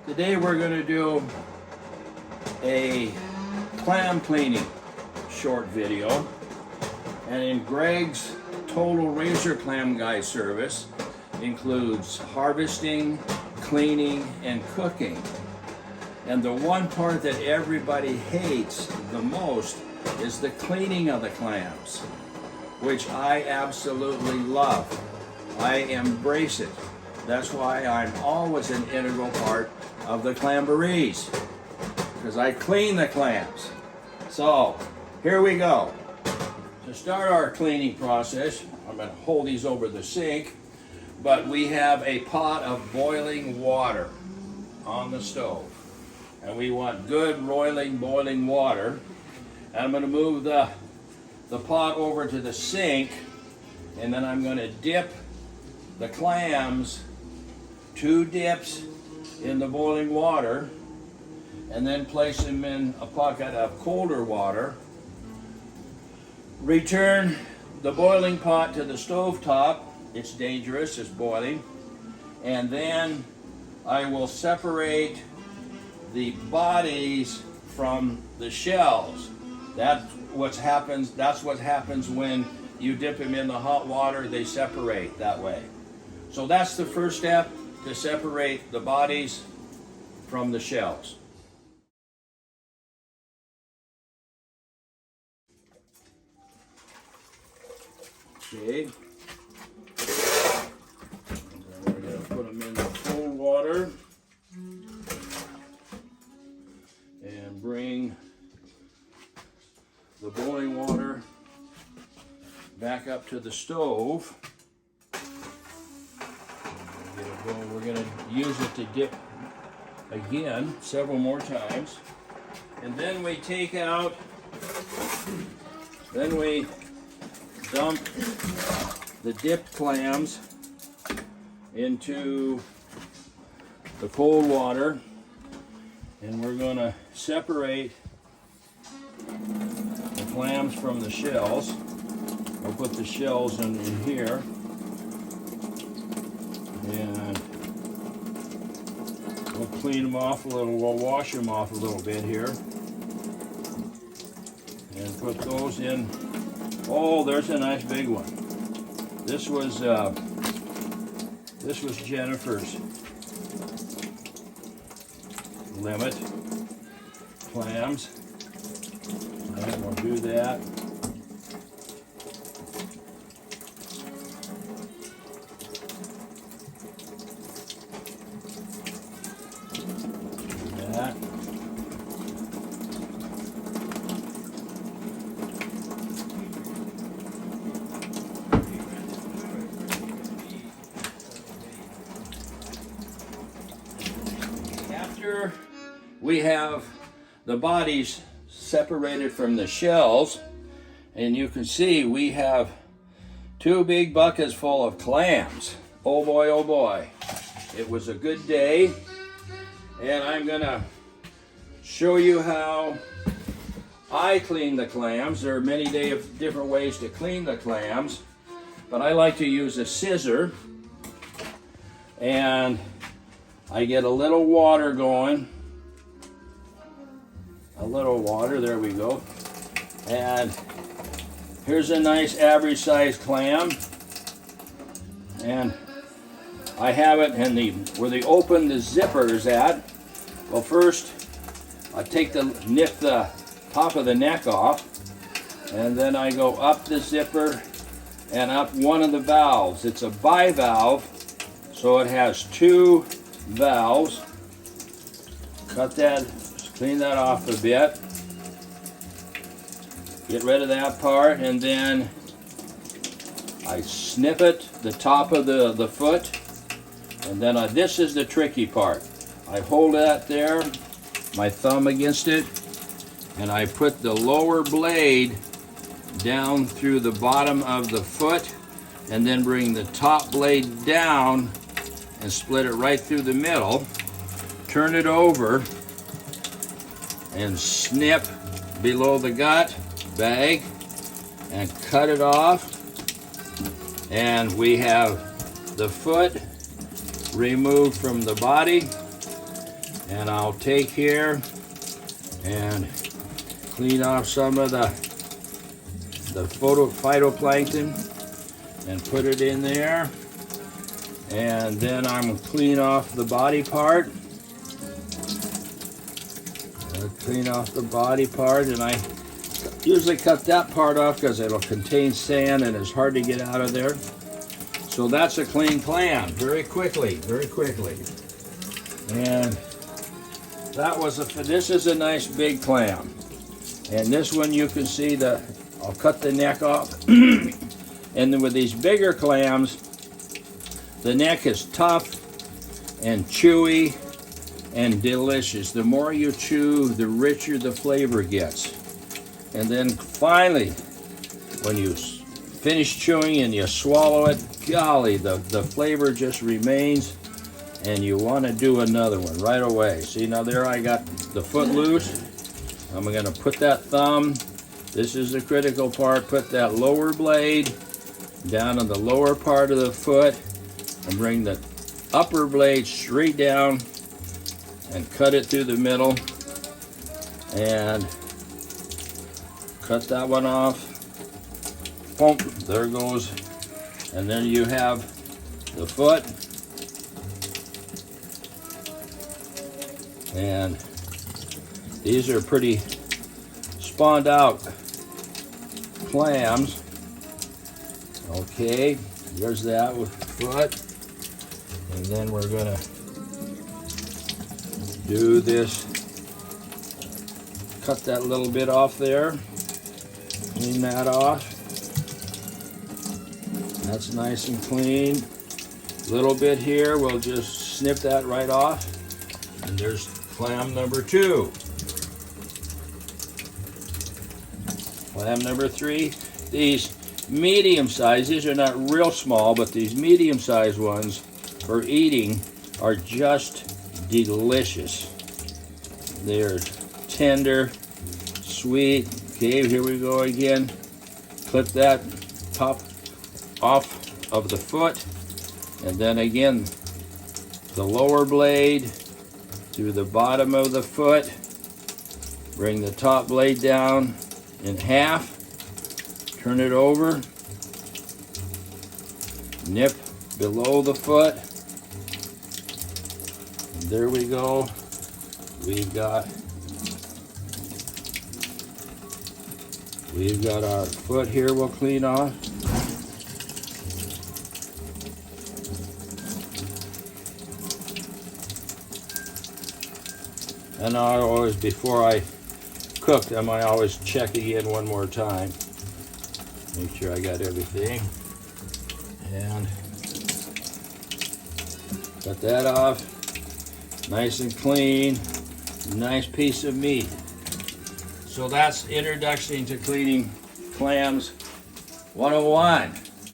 Today we're going to do a clam cleaning short video, and in Greg's Total Razor Clam Guy service includes harvesting, cleaning, and cooking. And the one part that everybody hates the most is the cleaning of the clams, which I absolutely love. I embrace it. That's why I'm always an integral part of the clamborees, because I clean the clams. So here we go. To start our cleaning process, I'm going to hold these over the sink, but we have a pot of boiling water on the stove. And we want good boiling water. And I'm going to move the pot over to the sink, and then I'm going to dip the clams, 2 dips in the boiling water, and then place them in a bucket of colder water. Return the boiling pot to the stove top. It's dangerous, it's boiling. And then I will separate the bodies from the shells. That's what happens when you dip them in the hot water. They separate that way. So that's the first step, to separate the bodies from the shells. Okay. And then we're going to put them in the cold water and bring the boiling water back up to the stove. We're going to use it to dip again several more times. And then we take out, then we dump the dipped clams into the cold water, and we're going to separate the clams from the shells. I'll put the shells in here, and we'll clean them off a little. We'll wash them off a little bit here, and put those in. Oh, there's a nice big one. This was Jennifer's limit clams. And we'll do that. After we have the bodies separated from the shells, and you can see we have 2 big buckets full of clams. Oh boy, oh boy. It was a good day, and I'm gonna show you how I clean the clams. There are many different ways to clean the clams, but I like to use a scissor, and I get a little water going. A little water, there we go. And here's a nice average sized clam. And I have it in where they open the zippers at. Well, first I nip the top of the neck off, and then I go up the zipper and up one of the valves. It's a bivalve, so it has 2 valves. Cut that, clean that off a bit. Get rid of that part, and then I snip it, the top of the foot, and then this is the tricky part. I hold that there, my thumb against it, and I put the lower blade down through the bottom of the foot, and then bring the top blade down and split it right through the middle. Turn it over and snip below the gut bag and cut it off, and we have the foot removed from the body, And I'll take here and clean off some of the phytoplankton and put it in there. And then I'm going to clean off the body part. Clean off the body part, and I usually cut that part off because it'll contain sand and it's hard to get out of there. So that's a clean clam, very quickly, very quickly. And that was this is a nice big clam. And this one you can see I'll cut the neck off. And then with these bigger clams, the neck is tough and chewy and delicious. The more you chew, the richer the flavor gets. And then finally, when you finish chewing and you swallow it, golly, the flavor just remains, and you want to do another one right away. See, now there I got the foot loose. I'm going to put that thumb, this is the critical part, put that lower blade down on the lower part of the foot and bring the upper blade straight down and cut it through the middle and cut that one off. Boom, there goes. And then you have the foot. And these are pretty spawned out clams. Okay, there's that with foot. And then we're gonna do this, cut that little bit off there, clean that off. That's nice and clean. Little bit here, we'll just snip that right off. And there's clam number 2. Clam number 3. These medium size, these are not real small, but these medium sized ones for eating are just delicious. They're tender, sweet. Okay, here we go again. Clip that top off of the foot, and then again the lower blade through the bottom of the foot. Bring the top blade down in half, turn it over, nip below the foot. And there we go. We've got our foot here we'll clean off. And I always, before I cook them, I always check again one more time. Make sure I got everything. And cut that off. Nice and clean. Nice piece of meat. So that's Introduction to Cleaning Clams 101.